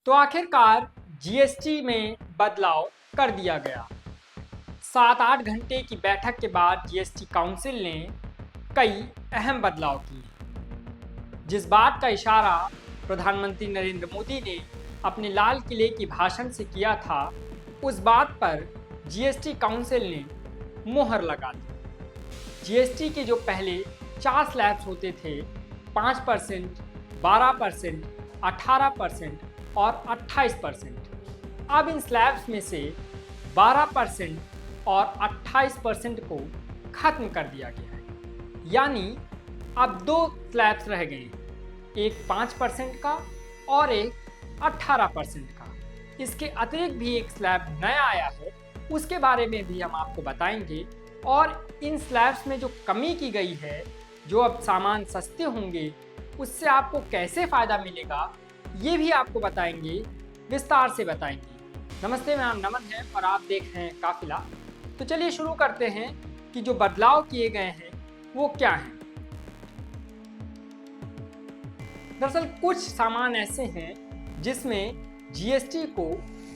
तो आखिरकार जीएसटी में बदलाव कर दिया गया। 7-8 घंटे की बैठक के बाद जीएसटी काउंसिल ने कई अहम बदलाव किए। जिस बात का इशारा प्रधानमंत्री नरेंद्र मोदी ने अपने लाल किले की भाषण से किया था, उस बात पर जीएसटी काउंसिल ने मोहर लगा दी। जीएसटी के जो पहले 4 स्लैब्स होते थे, 5%, 12%, 18% और 28%, अब इन स्लैब्स में से 12% और 28% को खत्म कर दिया गया है। यानी अब 2 स्लैब्स रह गए हैं, एक 5% का और एक 18% का। इसके अतिरिक्त भी एक स्लैब नया आया है, उसके बारे में भी हम आपको बताएंगे। और इन स्लैब्स में जो कमी की गई है, जो अब सामान सस्ते होंगे, उससे आपको कैसे फ़ायदा मिलेगा, ये भी आपको बताएंगे, विस्तार से बताएंगे। नमस्ते, मेरा नाम नमन है और आप देख रहे हैं काफिला। तो चलिए शुरू करते हैं कि जो बदलाव किए गए हैं वो क्या हैं। दरअसल कुछ सामान ऐसे हैं जिसमें जीएसटी को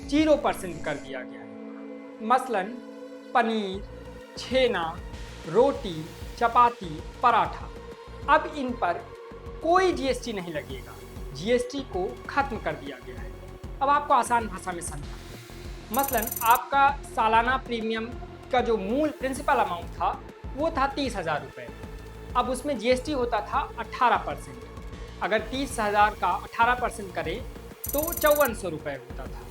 0% कर दिया गया है। मसलन पनीर, छेना, रोटी, चपाती, पराठा, अब इन पर कोई जीएसटी नहीं लगेगा। जीएसटी को खत्म कर दिया गया है। अब आपको आसान भाषा में समझाते हैं। मसलन आपका सालाना प्रीमियम का जो मूल प्रिंसिपल अमाउंट था वो था 30,000 रुपये। अब उसमें जीएसटी होता था 18%। अगर 30,000 का 18% करें तो 5400 रुपये होता था।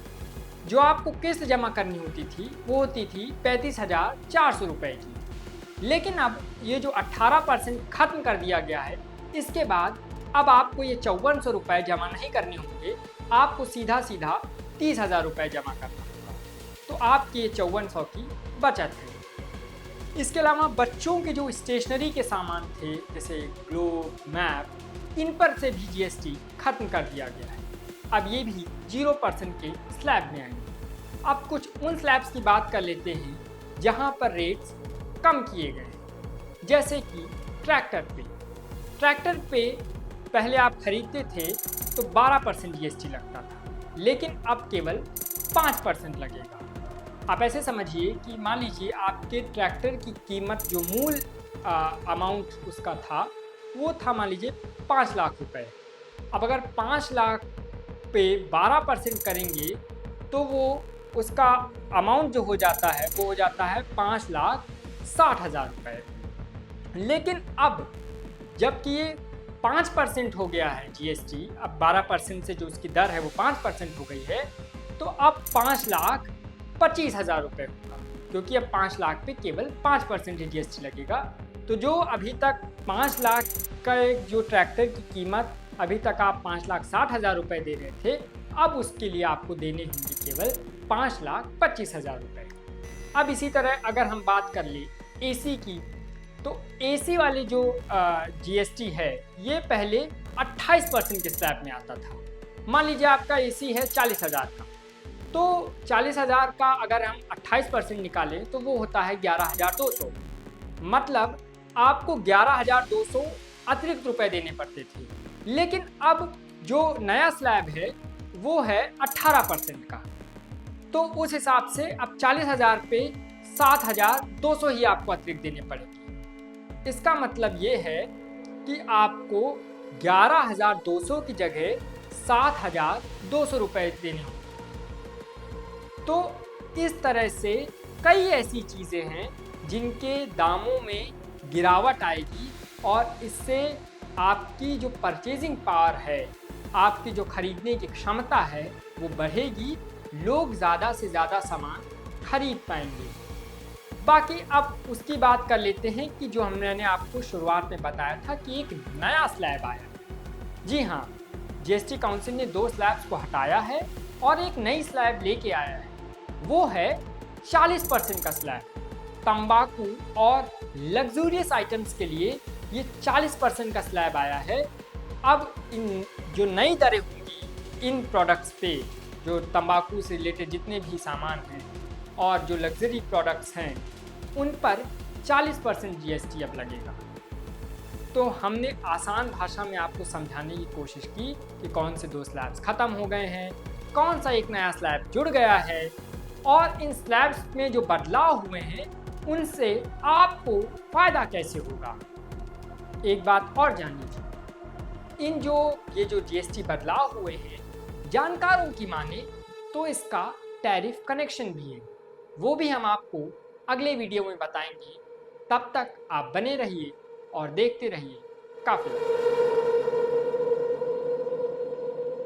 जो आपको किस्त जमा करनी होती थी वो होती थी 35,400 रुपये की। लेकिन अब ये जो 18% खत्म कर दिया गया है, इसके बाद अब आपको ये 5400 रुपये जमा नहीं करने होंगे, आपको सीधा 30,000 रुपये जमा करना होगा। तो आपकी ये 5400 की बचत है। इसके अलावा बच्चों के जो स्टेशनरी के सामान थे, जैसे ग्लोब, मैप, इन पर से भी जीएसटी खत्म कर दिया गया है। अब ये भी 0% के स्लैब में आएंगे। अब कुछ उन स्लैब्स की बात कर लेते हैं जहाँ पर रेट्स कम किए गए हैं, जैसे कि ट्रैक्टर पे पहले आप खरीदते थे तो 12% जीएसटी लगता था, लेकिन अब केवल 5% लगेगा। आप ऐसे समझिए कि मान लीजिए आपके ट्रैक्टर की कीमत जो मूल अमाउंट उसका था वो था मान लीजिए 5 लाख रुपए। अब अगर 5 लाख पे 12% करेंगे तो वो उसका अमाउंट जो हो जाता है वो हो जाता है 5,60,000 रुपये। लेकिन अब जबकि ये 5% हो गया है जीएसटी, अब 12% से जो उसकी दर है वो 5% हो गई है, तो अब 5,25,000 रुपये होगा, क्योंकि अब 5 लाख पे केवल 5% ही जीएसटी लगेगा। तो जो अभी तक 5 लाख का जो ट्रैक्टर की कीमत अभी तक आप 5,60,000 रुपये दे रहे थे, अब उसके लिए आपको देने होंगे केवल 5,25,000 रुपये। अब इसी तरह अगर हम बात कर ले एसी की, तो एसी वाली जो जीएसटी है ये पहले 28% के स्लैब में आता था। मान लीजिए आपका एसी है 40,000 का, तो 40,000 का अगर हम 28% निकालें तो वो होता है 11,200। मतलब आपको 11,200 अतिरिक्त रुपए देने पड़ते थे। लेकिन अब जो नया स्लैब है वो है 18% का, तो उस हिसाब से अब 40,000 पे 7,200 ही आपको अतिरिक्त देने पड़ेंगे। इसका मतलब ये है कि आपको 11,200 की जगह 7,200 रुपये देने होंगे। तो इस तरह से कई ऐसी चीज़ें हैं जिनके दामों में गिरावट आएगी और इससे आपकी जो परचेजिंग पावर है, आपकी जो खरीदने की क्षमता है वो बढ़ेगी। लोग ज़्यादा से ज़्यादा सामान खरीद पाएंगे। बाकी अब उसकी बात कर लेते हैं कि जो हमने आपको शुरुआत में बताया था कि एक नया स्लैब आया। जी हाँ, जीएसटी काउंसिल ने 2 स्लैब्स को हटाया है और एक नई स्लैब लेके आया है। वो है 40% का स्लैब। तंबाकू और लग्जूरियस आइटम्स के लिए ये 40% का स्लैब आया है। अब इन जो नई दरें होंगी इन प्रोडक्ट्स पे, जो तंबाकू से रिलेटेड जितने भी सामान हैं और जो लग्जरी प्रोडक्ट्स हैं, उन पर 40% जीएसटी अब लगेगा। तो हमने आसान भाषा में आपको समझाने की कोशिश की कि कौन से 2 स्लैब्स ख़त्म हो गए हैं, कौन सा एक नया स्लैब जुड़ गया है और इन स्लैब्स में जो बदलाव हुए हैं उनसे आपको फ़ायदा कैसे होगा। एक बात और जान लीजिए, ये जो जीएसटी बदलाव हुए हैं, जानकारों की माने तो इसका टैरिफ कनेक्शन भी है, वो भी हम आपको अगले वीडियो में बताएंगे। तब तक आप बने रहिए और देखते रहिए काफिला।